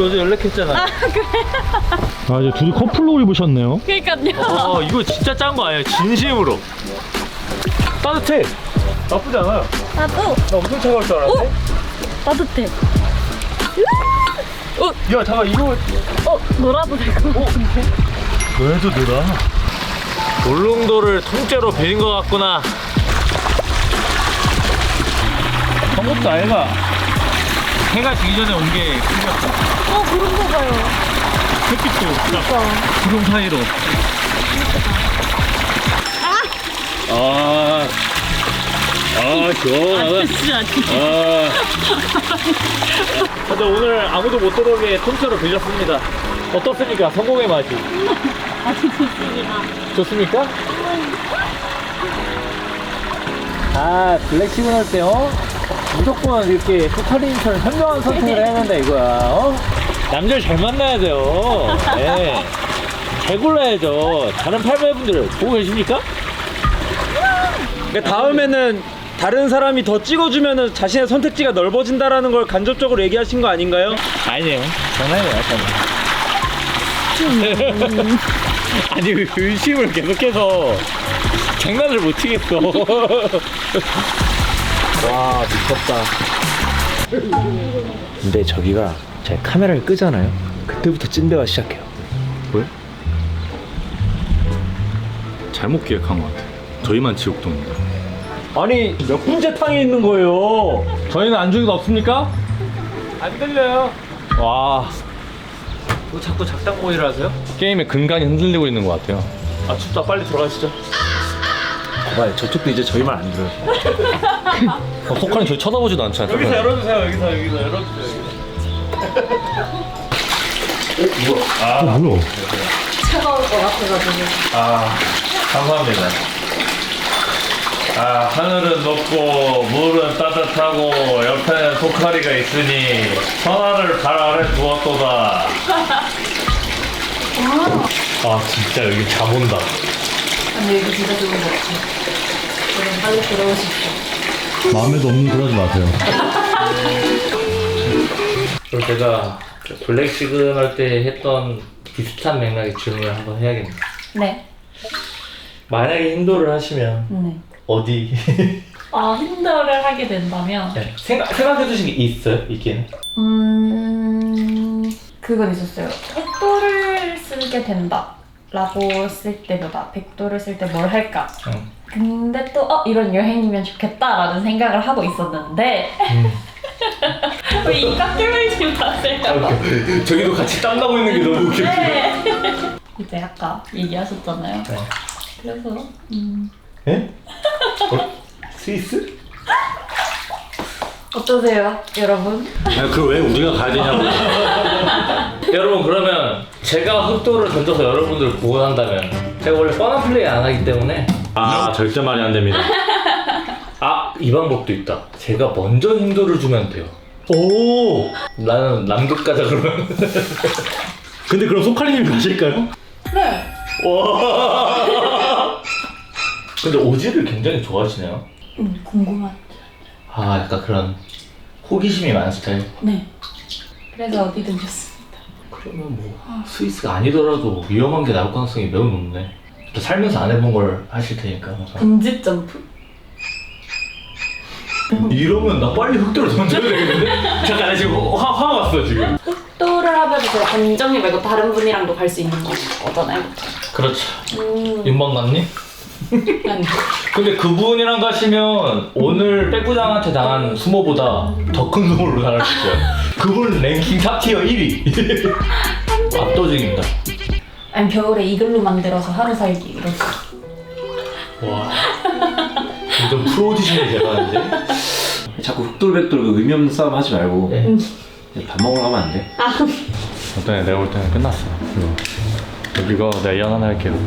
우리 어제 연락했잖아. 아 그래? 아 이제 둘이 커플로 입으셨네요. 그러니까요. 이거 진짜 짠 거 아니에요? 진심으로. 따뜻해. 나쁘지 않아요. 나도. 나 엄청 차가울 줄 알았는데. 따뜻해. 야 잠깐 이거 놀아도 될 것 같은데. 너네도 놀아. 울릉도를 통째로 베린 것 같구나. 한것도 아이가. 해가 지기 전에 온 게 큰일이었다. 그런가 봐요. 햇빛도 딱 구름 사이로. 시원하다. 진짜 근데 오늘 아무도 못 들어오게 통째로 빌렸습니다. 어떻습니까? 성공의 맛이. 아주 좋습니다. 좋습니까? 블랙 시그널 때 무조건 이렇게 포카리님처럼 현명한 선택을 해야 된다 이거야. 남자를 잘 만나야 돼요. 네. 잘 골라야죠. 다른 팔배분들 보고 계십니까? 그러니까 다음에는 다른 사람이 더 찍어주면은 자신의 선택지가 넓어진다라는 걸 간접적으로 얘기하신 거 아닌가요? 아니에요. 장난이에요. 아니 의심을 계속해서 장난을 못 치겠어. 와 미쳤다. 근데 저기가 제가 카메라를 끄잖아요. 그때부터 찐대가 시작해요. 왜? 잘못 기획한 것 같아. 저희만 지옥동입니다. 아니 몇 분째 탕에 있는 거예요. 저희는 안중에도 없습니까? 안 들려요. 와. 뭐 자꾸 작당 모의를 하세요? 게임의 근간이 흔들리고 있는 것 같아요. 아 춥다. 빨리 들어가시죠. 봐봐요. 저쪽도 이제 저희 말 안 들어요. 소카님 저희 쳐다보지도 않잖아요. 여기서 열어주세요. 여기서 열어주세요. 뭐야? 차가울 것 같아가지고. 감사합니다. 하늘은 높고 물은 따뜻하고 옆에는 포카리가 있으니 선하를 발 아래 두었도다. 진짜 여기 잠 온다. 근데 이거 진짜 좋은 것 같아요. 여러분 빨리 들어오십시오. 마음에도 없는 소리 하지 마세요. 그리고 제가 블랙 시그널 때 했던 비슷한 맥락의 질문을 한번 해야겠네요. 네. 만약에 인도를 하시면 네. 어디? 힌더를 하게 된다면 네. 생각해 두신 게 있어요? 있기는? 그건 있었어요. 100도를 쓰게 된다 라고 했을 때보다 100도를 쓸 때 뭘 할까? 근데 또 이런 여행이면 좋겠다라는 생각을 하고 있었는데 왜 입 깨물지 마세요. 저기도 같이 땀나고 있는 게 너무 웃겨. 네. 이제 아까 얘기하셨잖아요. 네. 그래서 예? 스위스? 어떠세요, 여러분? 그걸 왜 우리가 가야 되냐고. 여러분 그러면 제가 흑도를 던져서 여러분들을 구원한다면 제가 원래 뻔한 플레이 안 하기 때문에 절대 말이 안 됩니다. 이 방법도 있다. 제가 먼저 힌도를 주면 돼요. 오. 나는 남극 가자 그러면. 근데 그럼 소카리님 가실까요? 네. 와. 근데 오지를 굉장히 좋아하시네요. 궁금한. 약간 그런 호기심이 많은 스타일. 네. 그래서 어디든 좋습니다. 그러면 뭐 스위스가 아니더라도 위험한 게 나올 가능성이 매우 높네. 또 살면서 안 해본 걸 하실 테니까. 금지 점프? 이러면 나 빨리 흑도를 던져야 되겠는데? 잠깐 나 지금 화 왔어 지금. 흑도를 하면 제가 단정이 말고 다른 분이랑도 갈 수 있는 거잖아요. 그렇죠. 윤범남님? 아니. 근데 그분이랑 가시면 오늘 백부장한테 당한 수모보다 더 큰 수모로 당할 수 있어요. 그분 랭킹 탑티어 1위. 압도적입니다. 아니 겨울에 이글루 만들어서 하루 살기 이렇게. 와. 완전 프로 오디션을 제가 하는데. 자꾸 흑돌백돌 의미 없는 싸움 하지 말고 네. 밥 먹으러 가면 안 돼? 어때? 내가 볼 때는 끝났어. 이거 내가 예언 하나 할게요.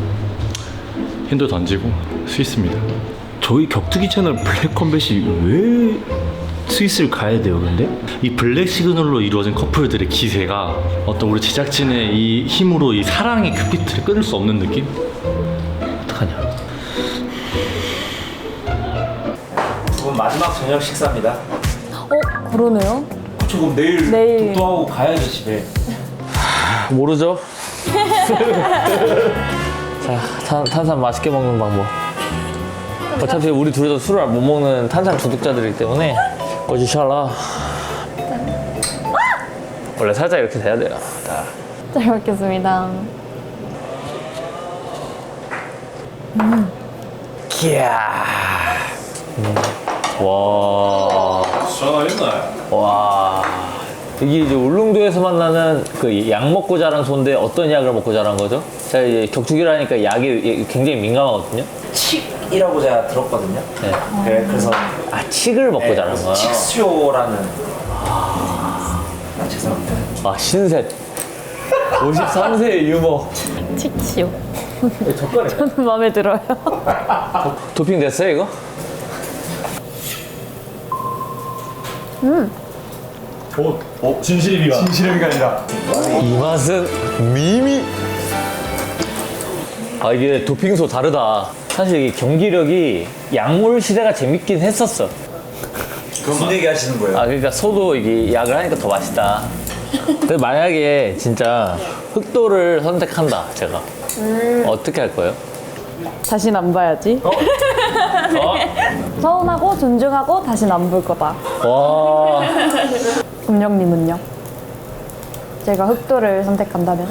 힌도 던지고 스위스입니다. 저희 격투기 채널 블랙 컴뱃이 왜 스위스를 가야 돼요 근데? 이 블랙 시그널로 이루어진 커플들의 기세가 어떤 우리 제작진의 이 힘으로 이 사랑의 큐피트를 끊을 수 없는 느낌? 어떡하냐. 두 분 마지막 저녁 식사입니다. 그러네요. 그쵸, 그럼 내일 내일. 독도하고 가야죠, 집에. 모르죠? 자, 탄산 맛있게 먹는 방법. 어차피 우리 둘이서 술을 못 먹는 탄산 중독자들이기 때문에 꺼지샬라. 원래 살짝 이렇게 돼야 돼요. 자. 잘 먹겠습니다. 이야. 와. 와. 이게 이제 울릉도에서 만나는 그 약 먹고 자란 소인데 어떤 약을 먹고 자란 거죠? 제가 이제 격투기를 하니까 약이 굉장히 민감하거든요. 칡이라고 제가 들었거든요. 네. 네, 그래서 칡을 먹고 자란 거야. 칡수요라는. 죄송합니다. 아, 신셋. 53세의 유머. 칙시오. 젓가락. 저는 마음에 들어요. 도핑 됐어요, 이거? 진실이가 아니라. 이 맛은 미미. 아, 이게 도핑소 다르다. 사실 이게 경기력이 약물 시대가 재밌긴 했었어. 무슨 얘기 하시는 거예요? 아, 그러니까 소도 이게 약을 하니까 더 맛있다. 근데 만약에 진짜 흑도를 선택한다, 제가. 어떻게 할 거예요? 다신 안 봐야지. 어? 서운하고 존중하고 다신 안 볼 거다. 와. 금영님은요? 제가 흑도를 선택한다면?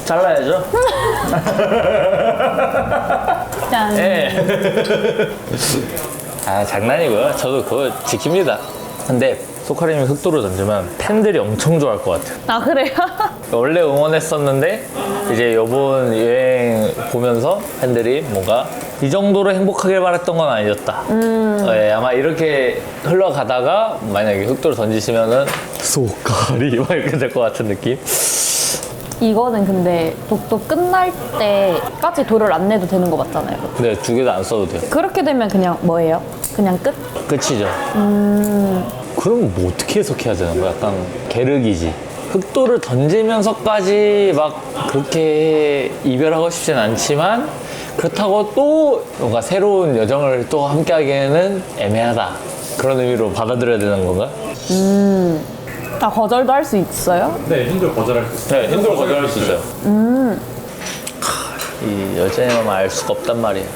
잘라야죠? 짠. 예. 아, 장난이고요. 저도 그거 지킵니다. 근데 소카림이 흑도를 던지면 팬들이 엄청 좋아할 것 같아요. 아, 그래요? 원래 응원했었는데 이제 이번 여행 보면서 팬들이 뭔가 이 정도로 행복하길 바랬던 건 아니었다. 예, 아마 이렇게 흘러가다가 만약에 흑도를 던지시면은 소카리 막 이렇게 될 것 같은 느낌. 이거는 근데 독도 끝날 때까지 돌을 안 내도 되는 거 맞잖아요. 근데 두 개 다 안 써도 돼요. 그렇게 되면 그냥 뭐예요? 그냥 끝? 끝이죠. 그럼 뭐 어떻게 해석해야 되는 거야? 약간 계륵이지. 흑도를 던지면서까지 막 그렇게 이별하고 싶진 않지만 그렇다고 또 뭔가 새로운 여정을 또 함께 하기에는 애매하다. 그런 의미로 받아들여야 되는 건가? 아, 거절도 할 수 있어요? 네, 힘들 거절할 수 있어요. 네, 힘들어 거절할 수 있어요. 이 여자의 마음을 알 수가 없단 말이에요.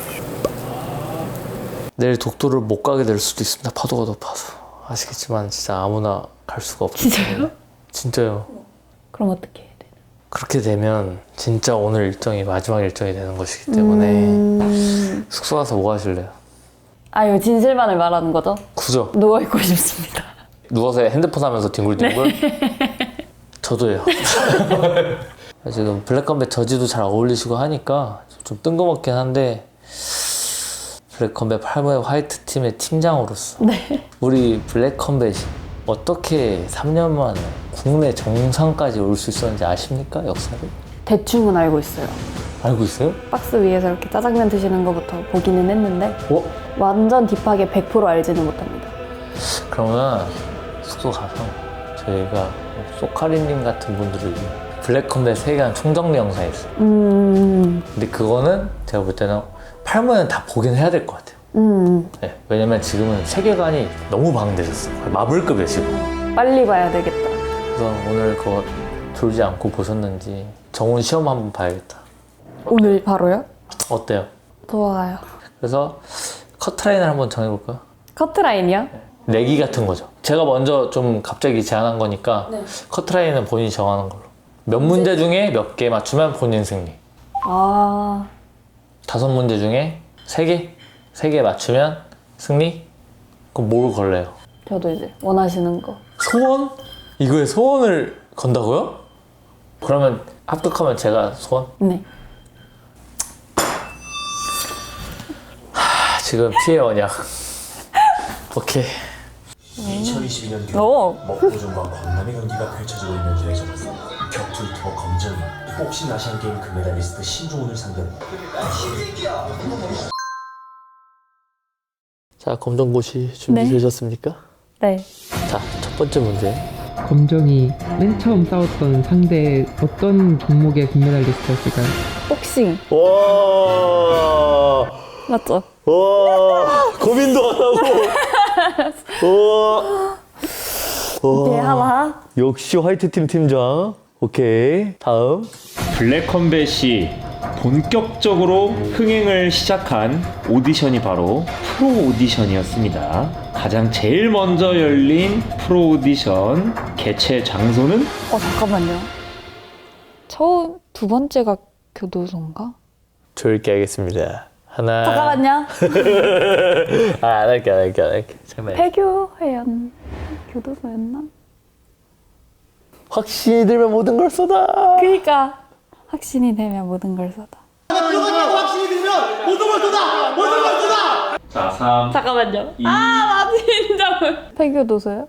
내일 독도를 못 가게 될 수도 있습니다. 파도가 높아서. 아시겠지만 진짜 아무나 갈 수가 없기 때문에. 진짜요. 그럼 어떻게 해야 돼요? 그렇게 되면 진짜 오늘 일정이 마지막 일정이 되는 것이기 때문에 숙소 가서 뭐 하실래요? 아, 이거 진실만을 말하는 거죠? 구죠. 누워있고 싶습니다. 누워서 핸드폰 하면서 뒹굴뒹굴? 저도요. 지금 블랙컴뱃 저지도 잘 어울리시고 하니까 좀 뜬금없긴 한데 블랙컴뱃 8회 화이트 팀의 팀장으로서 우리 블랙컴뱃이 어떻게 3년 만에 국내 정상까지 올 수 있었는지 아십니까? 역사를? 대충은 알고 있어요. 알고 있어요? 박스 위에서 이렇게 짜장면 드시는 것부터 보기는 했는데 어? 완전 딥하게 100% 알지는 못합니다. 그러면 숙소 가서 저희가 소카리님 같은 분들을 위해 블랙컴뱃 세계관 총정리 영상이 있어요. 근데 그거는 제가 볼 때는 8회는 다 보긴 해야 될 것 같아요. 네, 왜냐면 지금은 세계관이 너무 방대해졌어요. 거의 마블급이에요 지금. 빨리 봐야 되겠다. 그래서 오늘 그거 졸지 않고 보셨는지 정훈 시험 한번 봐야겠다. 오늘 바로요? 어때요? 좋아요. 그래서 커트라인을 한번 정해볼까요? 커트라인이요? 내기 같은 거죠. 제가 먼저 좀 갑자기 제안한 거니까 커트라인은 본인이 정하는 걸로. 몇 문제 중에 몇 개 맞추면 본인 승리. 아, 5문제 중에 3개? 3개 맞추면 승리? 그럼 뭘 걸래요? 저도 이제 원하시는 거. 소원? 이거에 소원을 건다고요? 그러면 합격하면 제가 소원? 네. 지금 피해 언약. 오케이. 2022년 오! 먹고종과 광남의 경기가 펼쳐지고 있는 기회점에서 격투 투어 검정이 복싱 아시안게임 금메달리스트 신종훈을 상대로 자, 검정고시 준비되셨습니까? 네. 자, 첫 번째 문제. 검정이 맨 처음 싸웠던 상대 어떤 종목의 금메달리스트였을까요? 복싱. 와, 맞죠? 와, 고민도 안 하고. 와, 네, 하나. 역시 화이트팀 팀장. 오케이. 다음. 블랙컴뱃이 본격적으로 흥행을 시작한 오디션이 바로 프로 오디션이었습니다. 가장 제일 먼저 열린 프로 오디션 개최 장소는 잠깐만요. 두 번째가 교도소인가? 조용히 하겠습니다. 하나. 잠깐만요. 안 할게. 잠깐만. 폐교회원 교도소였나? 확신이 들면 모든 걸 쏟아. 그러니까 확신이 되면 모든 걸 쏟아. 자, 3. 잠깐만요. 나 진짜 폐교도소요?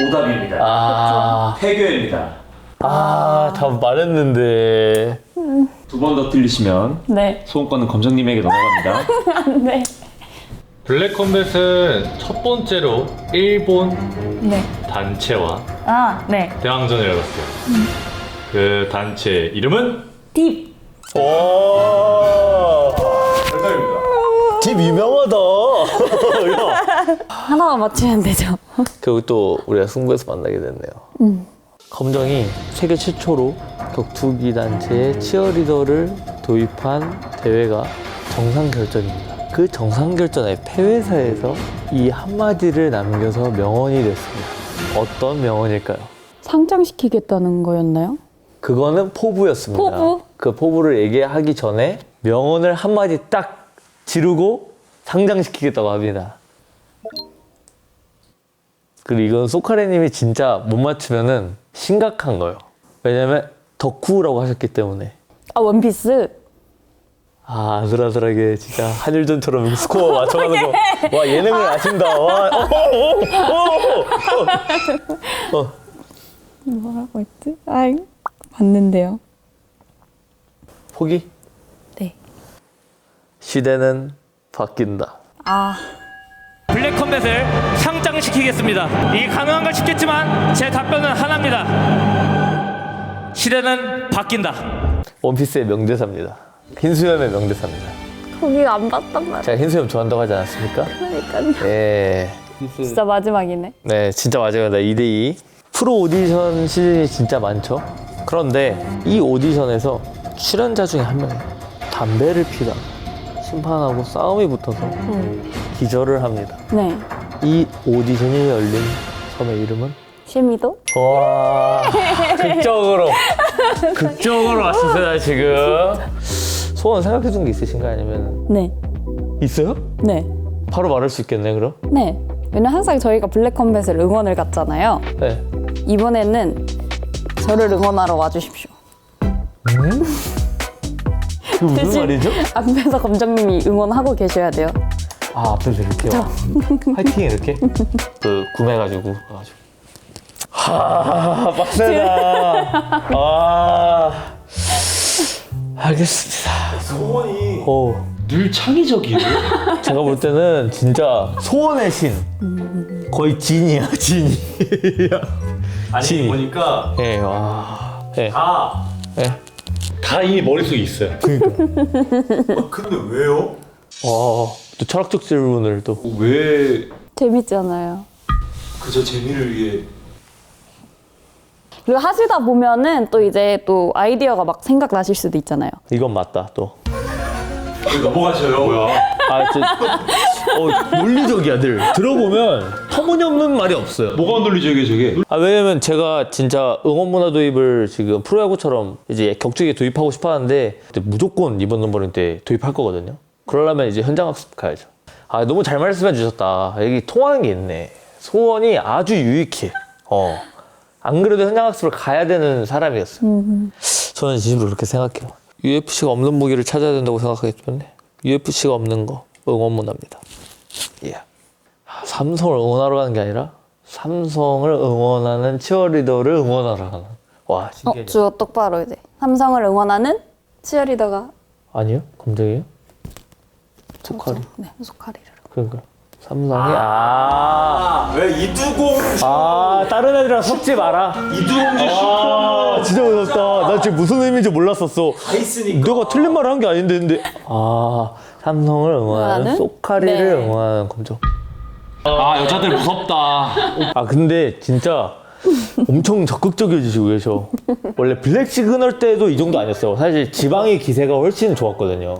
오답입니다. 폐교입니다. 다 말했는데. 두 번 더 틀리시면 네. 소원권은 검정님에게 넘어갑니다. 네. 블랙컴뱃은 첫 번째로 일본 네. 단체와 네. 대항전을 열었어요. 그 단체 이름은? 딥. 오. 집 유명하다. 하나만 맞추면 되죠. 그리고 또 우리가 승부에서 만나게 됐네요. 검정이 세계 최초로 격투기 단체의 치어리더를 도입한 대회가 정상결전입니다. 그 정상결전의 패배사에서 이 한마디를 남겨서 명언이 됐습니다. 어떤 명언일까요? 상장시키겠다는 거였나요? 그거는 포부였습니다. 포부? 그 포부를 얘기하기 전에 명언을 한마디 딱 지르고 상장시키겠다고 합니다. 그리고 이건 소카레님이 진짜 못 맞추면은 심각한 거예요. 왜냐면 덕후라고 하셨기 때문에. 원피스. 아슬아슬하게 진짜 한일전처럼 스코어 맞춰가는 거. 와, 예능을 아신다. 와. 뭐라고 했지? 봤는데요. 포기? 네. 시대는 바뀐다. 블랙컴뱃을 상장시키겠습니다. 이게 가능한가 싶겠지만 제 답변은 하나입니다. 시대는 바뀐다. 원피스의 명대사입니다. 흰수염의 명대사입니다. 거기 안 봤단 말이야. 제가 흰수염 좋아한다고 하지 않았습니까? 그러니까요. 예. 진짜 마지막이네. 네, 진짜 마지막이다. 2대2. 프로 오디션 시즌이 진짜 많죠. 그런데 이 오디션에서 출연자 중에 한 명이 담배를 피다 심판하고 싸움이 붙어서 기절을 합니다. 네. 이 오디션이 열린 섬의 이름은? 시미도? 와, 극적으로 왔습니다 지금. 소원 생각해둔 게 있으신가요? 아니면 네. 있어요? 네. 바로 말할 수 있겠네 그럼? 네. 왜냐면 항상 저희가 블랙컴뱃을 응원을 갔잖아요. 네. 이번에는 저를 응원하러 와주십시오. 그 무슨 말이죠? 앞에서 검정님이 응원하고 계셔야 돼요. 앞에서 이렇게 화이팅 이렇게? 그 구매해가지고 빡세다. 알겠습니다. 소원이 오. 늘 창의적이에요. 제가 볼 때는 진짜 소원의 신. 거의 진이야, 진이. 아니 보니까 예, 와. 예. 다 이 머릿속에 있어요. 근데 왜요? 와, 또 철학적 질문을 또. 왜 재밌잖아요. 그저 재미를 위해 그리고 하시다 보면은 또 이제 또 아이디어가 막 생각나실 수도 있잖아요. 이건 맞다, 또. 넘어가셔요. 뭐야? 논리적이야, 늘. 들어보면 터무니없는 말이 없어요. 뭐가 논리적이에요 저게? 왜냐면 제가 진짜 응원 문화 도입을 지금 프로야구처럼 이제 격투기에 도입하고 싶어 하는데 무조건 이번 넘버링 때 도입할 거거든요. 그러려면 이제 현장 학습 가야죠. 너무 잘 말씀해 주셨다. 여기 통하는 게 있네. 소원이 아주 유익해. 안 그래도 현장 학습을 가야 되는 사람이었어요. 저는 진심으로 그렇게 생각해요. UFC가 없는 무기를 찾아야 된다고 생각하기 때문에 UFC가 없는 거 응원 문화입니다. 예. 삼성을 응원하러 가는 게 아니라 삼성을 응원하는 치어리더를 응원하러 가는. 와, 신기하죠. 주어 똑바로 이제 삼성을 응원하는 치어리더가 아니요? 검정이에요? 소카리. 네, 소카리를. 그러니까 삼성이 왜 이두공 다른 애들이랑 섞지 마라. 이두공주 슈퍼 진짜 무섭다. 나 지금 무슨 의미인지 몰랐었어. 다 있으니까. 내가 틀린 말을 한 게 아닌데. 삼성을 응원하는 응원하는? 소카리를 네. 응원하는 검정. 아 여자들 무섭다. 아 근데 진짜 엄청 적극적이어지시고 계셔. 원래 블랙 시그널 때도 이 정도 아니었어요. 사실 지방의 기세가 훨씬 좋았거든요.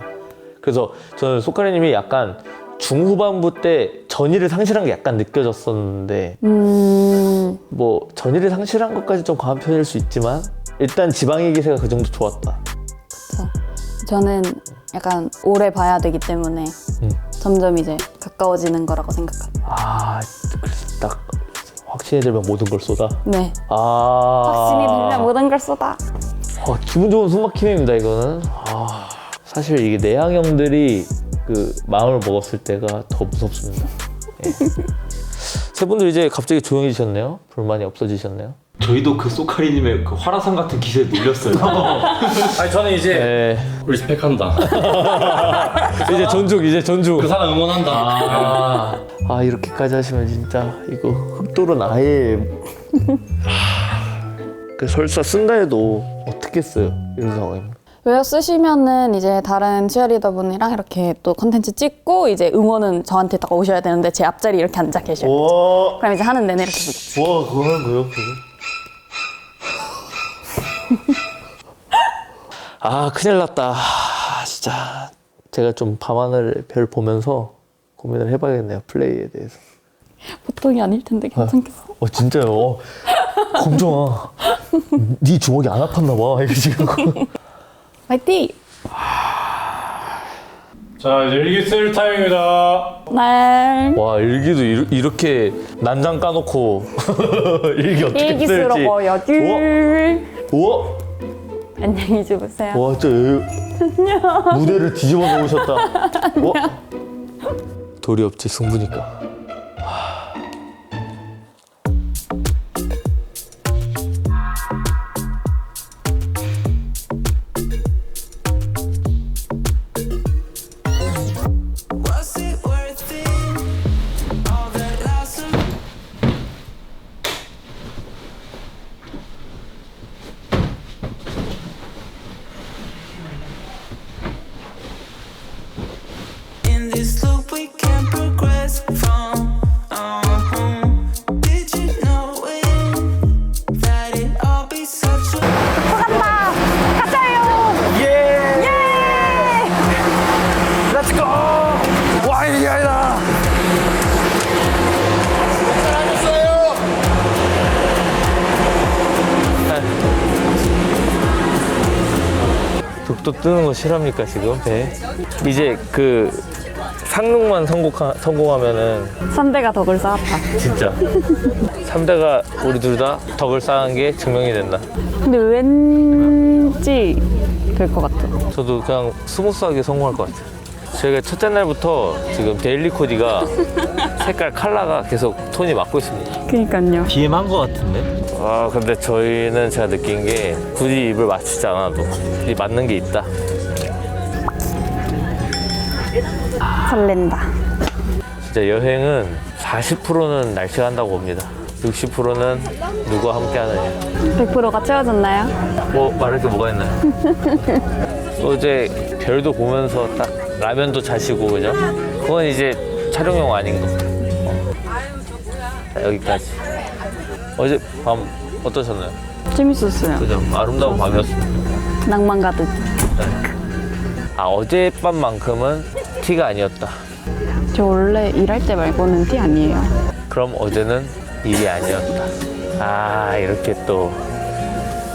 그래서 저는 소카리님이 약간 중후반부 때 전의를 상실한 게 약간 느껴졌었는데 뭐 전의를 상실한 것까지 좀 과한 편일 수 있지만 일단 지방의 기세가 그 정도 좋았다. 저는 약간 오래 봐야 되기 때문에 점점 이제 가까워지는 거라고 생각합니다. 아 그래서 딱 확신이 들면 모든 걸 쏟아. 네. 아 확신이 들면 모든 걸 쏟아. 기분 좋은 숨막힘입니다 이거는. 아 사실 이게 내향형들이 그 마음을 먹었을 때가 더 무섭습니다. 예. 세 분들 이제 갑자기 조용해지셨네요. 불만이 없어지셨네요. 저희도 그 소카리님의 그 화라산 같은 기세에 놀렸어요. 아니 저는 이제 예. 리스펙한다. 이제 존중 이제 존중. 그 사람 응원한다. 아 이렇게까지 하시면 진짜 이거 흑돌은 아예 그 설사 쓴다 해도 어떻게 써요 이런 상황입니다. 웨어 쓰시면은 이제 다른 치어리더분이랑 이렇게 또 컨텐츠 찍고 이제 응원은 저한테 딱 오셔야 되는데 제 앞자리 이렇게 앉아 계셔요. 와, 그럼 이제 하는 내내 이렇게 보죠. 와 그거는 뭐요? 아 큰일 났다. 진짜 제가 좀 밤하늘 별 보면서 고민을 해봐야겠네요 플레이에 대해서. 보통이 아닐 텐데 괜찮겠어? 진짜요. 검정아 네 주먹이 안 아팠나 봐 이거 지금. 화이팅! 자 이제 일기 쓸 타임입니다. 네. 와 일기도 이렇게 난장 까놓고 일기 어떻게 일기 쓸지. 쓰러 가야지. 우와 안녕히 주무세요. 와 진짜 무대를 뒤집어 놓으셨다. 와 돌이 없지 승부니까. In this loop we can progress from Did you know it? That it all be such a 독도 뜨는 거 실합니까 지금 배? 이제 그 상륙만 성공하면은 3대가 덕을 쌓았다. 진짜 3대가 우리 둘 다 덕을 쌓은 게 증명이 된다. 근데 왠지 될 것 같아. 저도 그냥 스무스하게 성공할 것 같아요. 저희가 첫째 날부터 지금 데일리 코디가 색깔 컬러가 계속 톤이 맞고 있습니다. 그니까요. BM한 것 같은데? 아 근데 저희는 제가 느낀 게 굳이 입을 맞추지 않아도 이 맞는 게 있다. 설렌다. 진짜 여행은 40%는 날씨가 한다고 봅니다. 60%는 누구와 함께 하느냐. 100%가 채워졌나요? 뭐 말할 게 뭐가 있나요? 어제 별도 보면서 딱 라면도 자시고 그죠? 그건 이제 촬영용 아닌 거. 자, 여기까지. 어제 밤 어떠셨나요? 재밌었어요. 그죠? 아름다운 밤이었습니다. 낭만 가득. 아 어젯밤만큼은 티가 아니었다. 저 원래 일할 때 말고는 티 아니에요. 그럼 어제는 일이 아니었다. 아 이렇게 또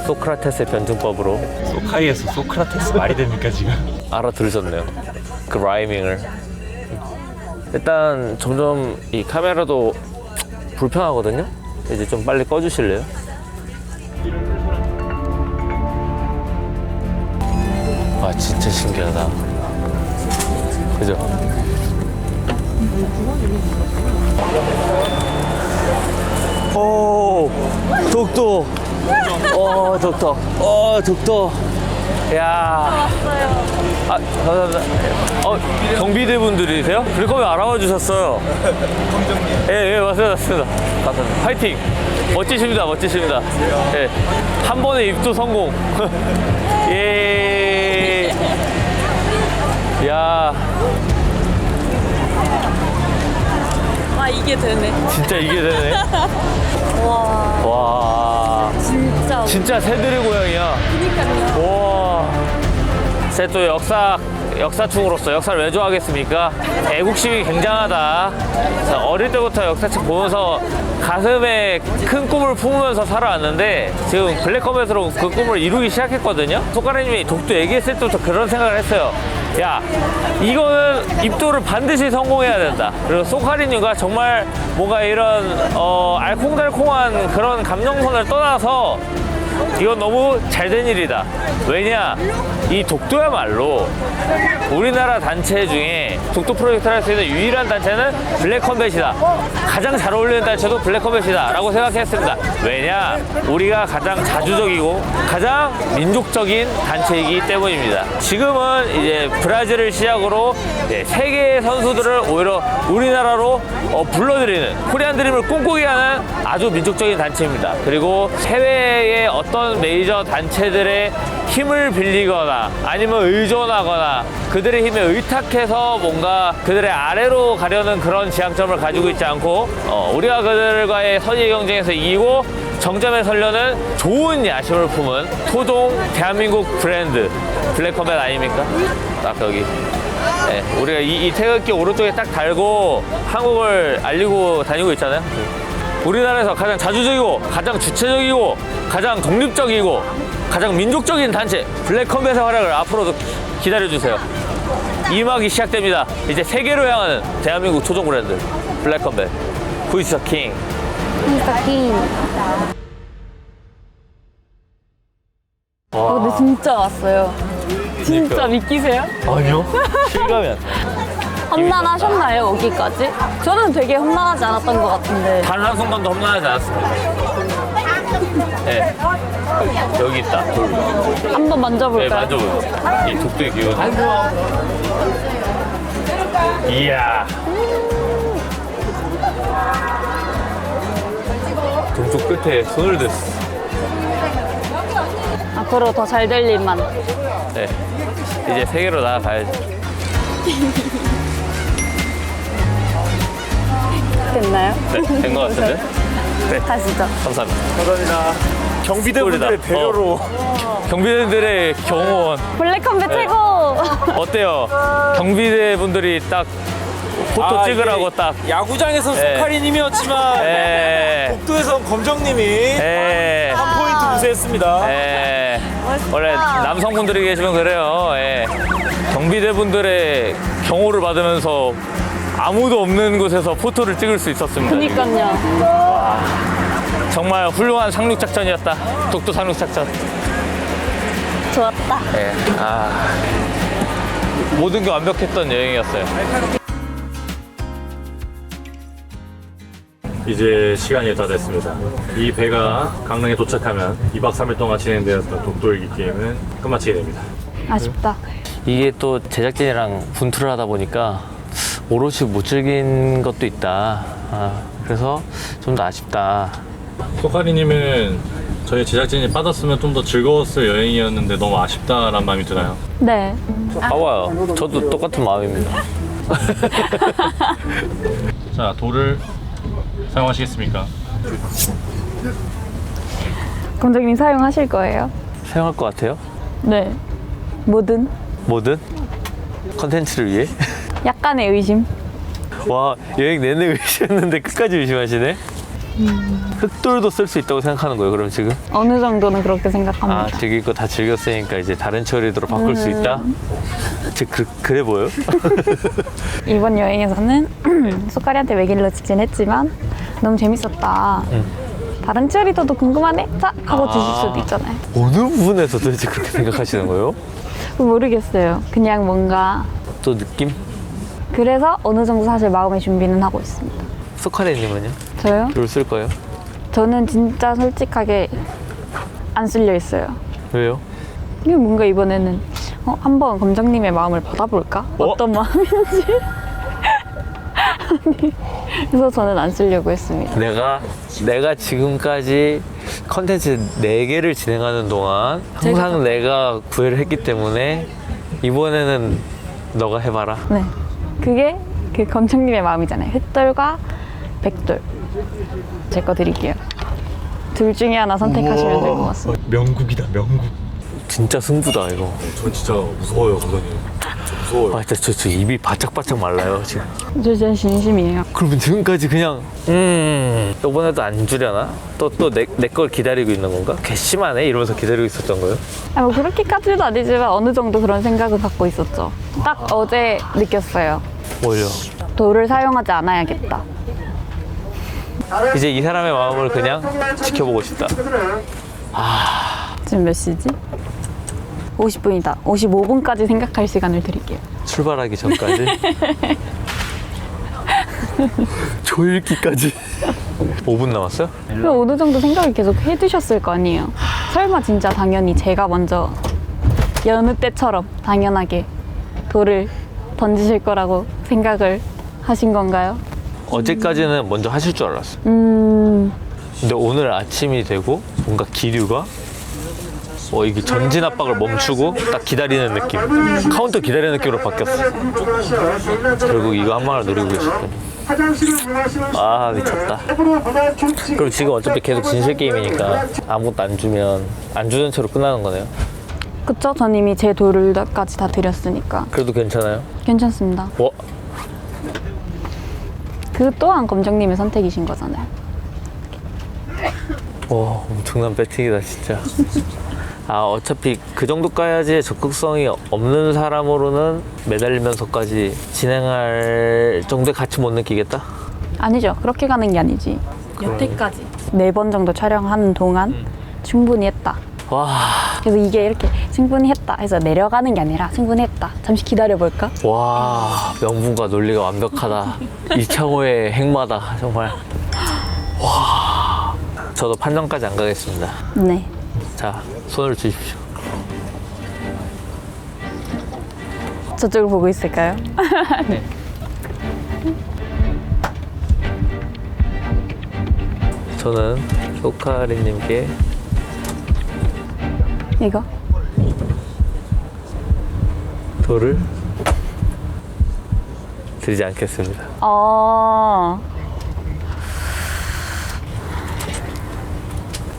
소크라테스의 변증법으로 소카이에서 소크라테스 말이 됩니까 지금? 알아들으셨네요. 그 라이밍을. 일단 점점 이 카메라도 불편하거든요. 이제 좀 빨리 꺼주실래요? 아 진짜 신기하다. 그죠? 오 독도. 독도. 독도. 야. 아, 감사합니다. 경비대 분들이세요? 그럴 거면 알아봐 주셨어요. 예, 맞습니다. 감사합니다. 파이팅! 멋지십니다, 멋지십니다. 예. 한 번에 입도 성공. 예. 야. 이게 되네. 진짜 이게 되네. 와 와. 진짜. 진짜 새들의 고향이야. 그니까요. 와. 제 또 역사충으로서 역사를 왜 좋아하겠습니까? 애국심이 굉장하다. 자, 어릴 때부터 역사책 보면서 가슴에 큰 꿈을 품으면서 살아왔는데 지금 블랙컴뱃으로 그 꿈을 이루기 시작했거든요. 소카리님이 독도 얘기했을 때부터 그런 생각을 했어요. 야, 이거는 입도를 반드시 성공해야 된다. 그리고 소카리님과 정말 뭔가 이런 알콩달콩한 그런 감정선을 떠나서 이건 너무 잘된 일이다. 왜냐? 이 독도야말로 우리나라 단체 중에 독도 프로젝트를 할 수 있는 유일한 단체는 블랙컴뱃이다. 가장 잘 어울리는 단체도 블랙컴뱃이다 라고 생각했습니다. 왜냐? 우리가 가장 자주적이고 가장 민족적인 단체이기 때문입니다. 지금은 이제 브라질을 시작으로 세계의 선수들을 오히려 우리나라로 불러들이는 코리안 드림을 꿈꾸게 하는 아주 민족적인 단체입니다. 그리고 해외의 어떤 메이저 단체들의 힘을 빌리거나 아니면 의존하거나 그들의 힘에 의탁해서 뭔가 그들의 아래로 가려는 그런 지향점을 가지고 있지 않고 우리가 그들과의 선의 경쟁에서 이기고 정점에 서려는 좋은 야심을 품은 토종 대한민국 브랜드 블랙컴뱃 아닙니까? 딱 여기. 네, 우리가 이 태극기 오른쪽에 딱 달고 한국을 알리고 다니고 있잖아요. 우리나라에서 가장 자주적이고 가장 주체적이고 가장 독립적이고 가장 민족적인 단체 블랙컴뱃의 활약을 앞으로도 기다려주세요. 2막이 시작됩니다. 이제 세계로 향하는 대한민국 토종 브랜드 블랙컴뱃 Who is the king? 근데 진짜 왔어요. 진짜 그러니까. 믿기세요? 아니요. 실감이 안 나. 험난하셨나요, 오기까지? 저는 되게 험난하지 않았던 것 같은데. 단 한순간도 험난하지 않았습니다. 네. 여기 있다. 한번 네, 만져볼까요? 만져보세요. 이 독도의 기운. 이야. 동쪽 끝에 손을 댔어. 앞으로 더 잘 될 일만. 네. 이제 세계로 나아가야지. 됐나요? 네, 된 것 같은데? 네. 가시죠. 감사합니다. 감사합니다. 경비대분들의 꿀이다. 배려로 경비대들의 경호원. 블랙컴뱃 네. 최고! 어때요? 경비대 분들이 딱 포토 찍으라고 딱. 야구장에서 네. 소카리님이었지만 에. 독도에선 검정님이 에. 한 포인트 우세했습니다. 에. 원래 남성분들이 계시면 그래요. 예. 경비대 분들의 경호를 받으면서 아무도 없는 곳에서 포토를 찍을 수 있었습니다. 그니까요. 정말 훌륭한 상륙작전이었다. 독도 상륙작전. 좋았다. 예. 모든 게 완벽했던 여행이었어요. 이제 시간이 다 됐습니다. 이 배가 강릉에 도착하면 2박 3일 동안 진행되었던 독도 일기 게임은 끝마치게 됩니다. 아쉽다. 이게 또 제작진이랑 분투를 하다 보니까 오롯이 못 즐긴 것도 있다. 그래서 좀 더 아쉽다. 소카리님은 저희 제작진이 빠졌으면 좀 더 즐거웠을 여행이었는데 너무 아쉽다라는 마음이 드나요? 네. 봐봐요. 저도 똑같은 마음입니다. 자, 돌을 사용하시겠습니까? 검정님 사용하실 거예요? 사용할 것 같아요? 네. 뭐든. 뭐든? 컨텐츠를 위해? 약간의 의심. 와, 여행 내내 의심했는데 끝까지 의심하시네? 흑돌도 쓸 수 있다고 생각하는 거예요, 그럼 지금? 어느 정도는 그렇게 생각합니다. 즐길 거 다 즐겼으니까 이제 다른 처리도로 바꿀 수 있다? 그래 보여요? 이번 여행에서는 소카리한테 외길로 직진했지만 너무 재밌었다. 다른 치어리더도 궁금하네? 자! 하고 주실 수도 있잖아요. 어느 부분에서 도대체 그렇게 생각하시는 거예요? 모르겠어요. 그냥 뭔가 또 느낌? 그래서 어느 정도 사실 마음의 준비는 하고 있습니다. 소카리님은요? 저요? 롤 쓸 거예요? 저는 진짜 솔직하게 안 쓸려 있어요. 왜요? 이게 뭔가 이번에는 한번 검정님의 마음을 받아볼까? 어떤 마음인지. 아니, 그래서 저는 안 쓰려고 했습니다. 내가 지금까지 컨텐츠 4개를 진행하는 동안 항상 내가 구애를 했기 때문에 이번에는 너가 해봐라. 네, 그게 그 검정님의 마음이잖아요. 흑돌과 백돌. 제 거 드릴게요. 둘 중에 하나 선택하시면 될 것 같습니다. 명국이다, 명국. 진짜 승부다 이거. 전 진짜 무서워요, 감독님. 무서워요. 아 진짜 저 입이 바짝바짝 말라요 지금. 저 진짜 진심이에요. 그러면 지금까지 그냥 이번에도 안 주려나? 또 내 걸 기다리고 있는 건가? 괘씸하네 이러면서 기다리고 있었던 거예요? 아, 뭐 그렇게까지는 아니지만 어느 정도 그런 생각을 갖고 있었죠. 딱 어제 느꼈어요. 뭘요? 돌을 사용하지 않아야겠다. 이제 이 사람의 마음을 그냥 지켜보고 싶다. 지금 몇 시지? 50분이다. 55분까지 생각할 시간을 드릴게요. 출발하기 전까지. 조일기까지. 5분 남았어요? 그럼 어느 정도 생각을 계속 해두셨을 거 아니에요. 설마 진짜 당연히 제가 먼저 여느 때처럼 당연하게 돌을 던지실 거라고 생각을 하신 건가요? 어제까지는 먼저 하실 줄 알았어. 근데 오늘 아침이 되고 뭔가 기류가 이게 전진 압박을 멈추고 딱 기다리는 느낌. 카운터 기다리는 느낌으로 바뀌었어. 결국 이거 한 방을 노리고 계셨더니. 아 미쳤다. 그럼 지금 어차피 계속 진실 게임이니까 아무것도 안 주면 안 주는 채로 끝나는 거네요. 그쵸? 전 이미 제 돌까지 다 드렸으니까 그래도 괜찮아요? 괜찮습니다. 그 또한 검정님의 선택이신 거잖아요. 와 엄청난 배팅이다 진짜. 아 어차피 그 정도까지의 적극성이 없는 사람으로는 매달리면서까지 진행할 정도의 가치 못 느끼겠다? 아니죠. 그렇게 가는 게 아니지. 여태까지 4번 정도 촬영하는 동안 충분히 했다. 와, 그래서 이게 이렇게 충분히 했다 해서 내려가는 게 아니라 충분히 했다. 잠시 기다려볼까? 와 명분과 논리가 완벽하다. 이창호의 행마다 정말. 와 저도 판정까지 안 가겠습니다. 네. 자 손을 주십시오. 저쪽을 보고 있을까요? 네. 저는 소카리님께 이거? 돌을 드리지 않겠습니다.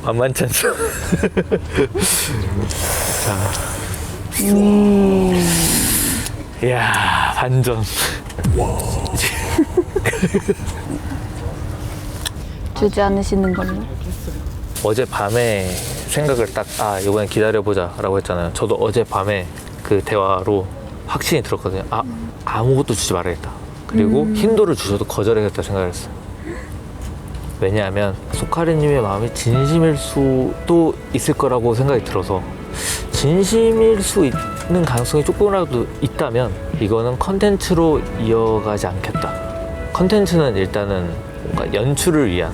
만만치 않죠? 자. 이야, 반전. 주지 않으시는 걸로. 어젯밤에 생각을 딱, 이번엔 기다려보자 라고 했잖아요. 저도 어젯밤에 그 대화로 확신이 들었거든요. 아무것도 주지 말아야겠다. 그리고 흰돌을 주셔도 거절하겠다 생각을 했어요. 왜냐하면 소카리님의 마음이 진심일 수도 있을 거라고 생각이 들어서, 진심일 수 있는 가능성이 조금이라도 있다면 이거는 컨텐츠로 이어가지 않겠다. 컨텐츠는 일단은 뭔가 연출을 위한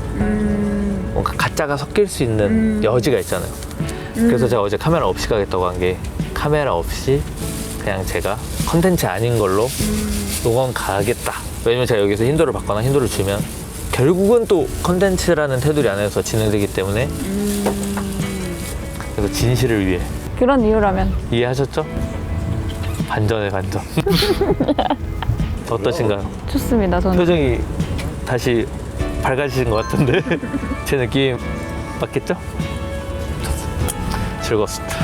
뭔가 가짜가 섞일 수 있는 여지가 있잖아요. 그래서 제가 어제 카메라 없이 가겠다고 한 게, 카메라 없이 그냥 제가 컨텐츠 아닌 걸로 응원 가겠다. 왜냐면 제가 여기서 흰돌을 받거나 흰돌을 주면 결국은 또 컨텐츠라는 테두리 안에서 진행되기 때문에, 그래서 진실을 위해. 그런 이유라면 이해하셨죠? 반전의 반전. 어떠신가요? 좋습니다. 저는 표정이 다시 밝아지신 것 같은데 제 느낌 맞겠죠? 즐거웠습니다.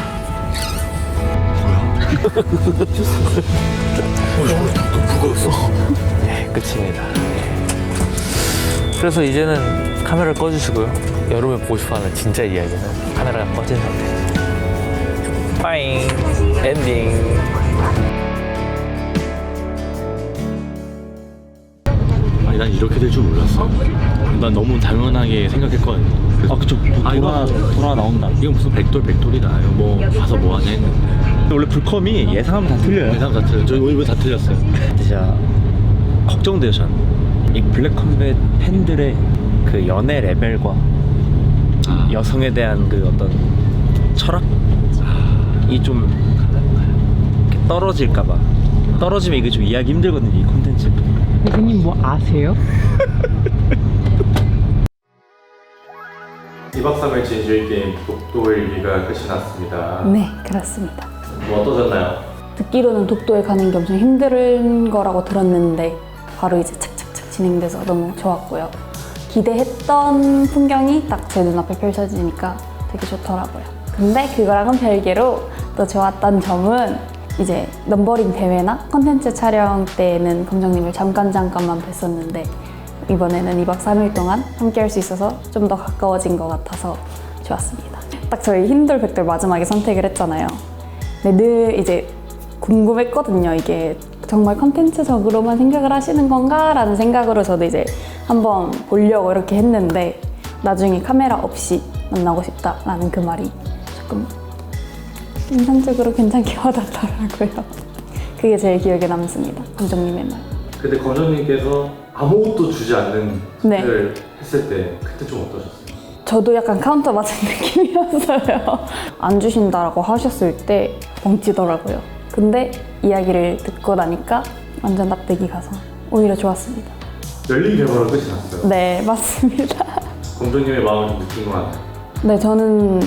네, 끝입니다. 그래서 이제는 카메라를 꺼주시고요. 여러분이 보고 싶어하는 진짜 이야기는 카메라가 꺼진 상태. 빠잉 엔딩. 아니 난 이렇게 될 줄 몰랐어. 난 너무 당연하게 생각했거든요. 그쵸. 돌아 나온다. 이건 무슨 백돌이다. 이거 뭐 가서 뭐 하냐 했는데. 원래 불컴이 예상하면 다 틀려요. 예상 다 틀려. 저희 오늘 다 틀렸어요. 진짜 걱정돼요. 저는 이 블랙컴뱃 팬들의 그 연애 레벨과 여성에 대한 그 어떤 철학이 좀 떨어질까봐. 떨어지면 이게 좀 이해하기 힘들거든요, 이 콘텐츠. 대표님 뭐 아세요? 2박 3일 진실게임 독도일기가 끝이 났습니다. 네, 그렇습니다. 뭐 어떠셨나요? 듣기로는 독도에 가는 게 엄청 힘든 거라고 들었는데 바로 이제 착착착 진행돼서 너무 좋았고요. 기대했던 풍경이 딱 제 눈앞에 펼쳐지니까 되게 좋더라고요. 근데 그거랑은 별개로 또 좋았던 점은 이제 넘버링 대회나 컨텐츠 촬영 때는 검정님을 잠깐만 뵀었는데 이번에는 2박 3일 동안 함께 할 수 있어서 좀 더 가까워진 것 같아서 좋았습니다. 딱 저희 흰돌 백돌 마지막에 선택을 했잖아요. 근데 늘 이제 궁금했거든요. 이게 정말 컨텐츠적으로만 생각을 하시는 건가? 라는 생각으로 저도 이제 한번 보려고 이렇게 했는데 나중에 카메라 없이 만나고 싶다라는 그 말이 조금 인상적으로 괜찮게 와닿더라고요. 그게 제일 기억에 남습니다. 감독님의 말. 근데 검정님께서 아무것도 주지 않는 네. 을 했을 때 그때 좀 어떠셨어요? 저도 약간 카운터 맞은 느낌이었어요. 안 주신다라고 하셨을 때 뻥치더라고요. 근데 이야기를 듣고 나니까 완전 납득이 가서 오히려 좋았습니다. 열린 결과로 끝이 났어요. 네, 맞습니다. 검정님의 마음을 좀 느낀 것 같아요. 네, 저는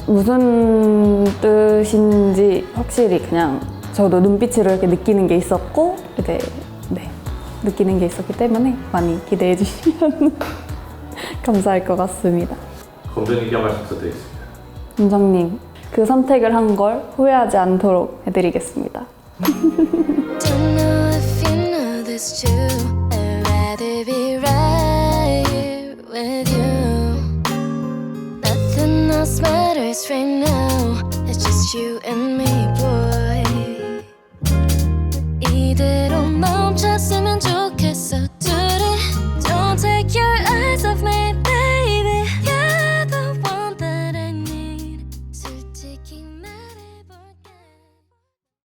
무슨 뜻인지 확실히 그냥 저도 눈빛으로 이렇게 느끼는 게 있었고 이제 네, 느끼는 게 있었기 때문에 많이 기대해 주시면 감사할 것 같습니다. 검정님께 한 말씀 부탁드리겠습니다. 원장님, 그 선택을 한 걸 후회하지 않도록 해드리겠습니다. Don't know if you know this too. I'd rather be right here with you. Nothing else matters right now. It's just you and me.